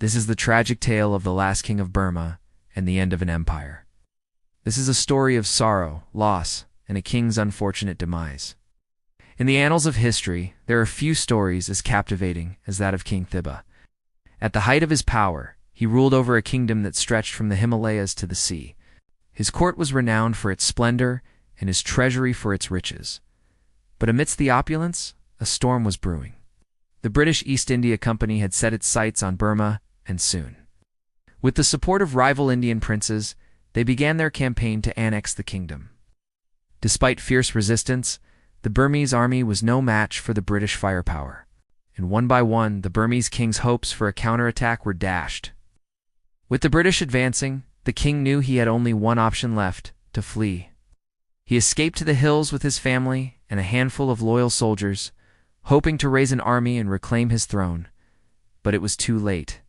This is the tragic tale of the last king of Burma and the end of an empire. This is a story of sorrow, loss, and a king's unfortunate demise. In the annals of history, there are few stories as captivating as that of King Thiba. At the height of his power, he ruled over a kingdom that stretched from the Himalayas to the sea. His court was renowned for its splendor and his treasury for its riches. But amidst the opulence, a storm was brewing. The British East India Company had set its sights on Burma, and soon. With the support of rival Indian princes, they began their campaign to annex the kingdom. Despite fierce resistance, the Burmese army was no match for the British firepower, and one by one the Burmese king's hopes for a counterattack were dashed. With the British advancing, the king knew he had only one option left: to flee. He escaped to the hills with his family and a handful of loyal soldiers, hoping to raise an army and reclaim his throne. But it was too late.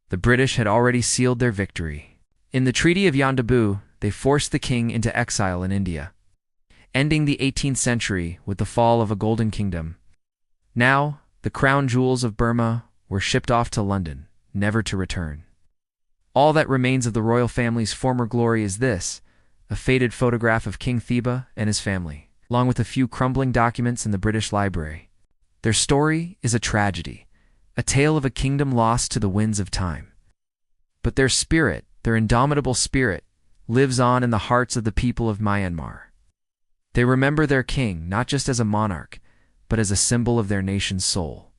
The British had already sealed their victory. In the Treaty of Yandabu, they forced the king into exile in India, ending the 18th century with the fall of a golden kingdom. Now, the crown jewels of Burma were shipped off to London, never to return. All that remains of the royal family's former glory is this: a faded photograph of King Thiba and his family, along with a few crumbling documents in the British Library. Their story is a tragedy, a tale of a kingdom lost to the winds of time. But their spirit, their indomitable spirit, lives on in the hearts of the people of Myanmar. They remember their king not just as a monarch, but as a symbol of their nation's soul.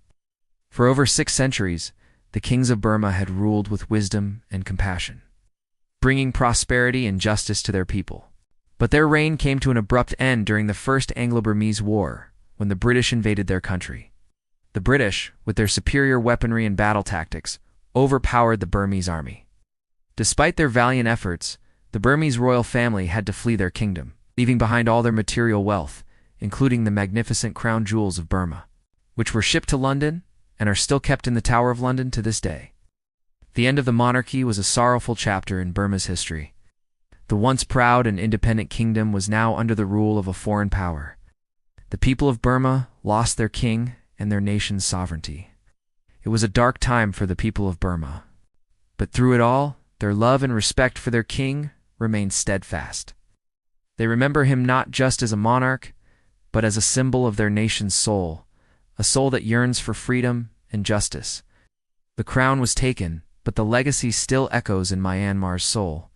For over 6 centuries, the kings of Burma had ruled with wisdom and compassion, bringing prosperity and justice to their people. But their reign came to an abrupt end during the First Anglo-Burmese War, when the British invaded their country. The British, with their superior weaponry and battle tactics, overpowered the Burmese army. Despite their valiant efforts, the Burmese royal family had to flee their kingdom, leaving behind all their material wealth, including the magnificent crown jewels of Burma, which were shipped to London and are still kept in the Tower of London to this day. The end of the monarchy was a sorrowful chapter in Burma's history. The once proud and independent kingdom was now under the rule of a foreign power. The people of Burma lost their king and their nation's sovereignty. It was a dark time for the people of Burma. But through it all, their love and respect for their king remained steadfast. They remember him not just as a monarch, but as a symbol of their nation's soul, a soul that yearns for freedom and justice. The crown was taken, but the legacy still echoes in Myanmar's soul.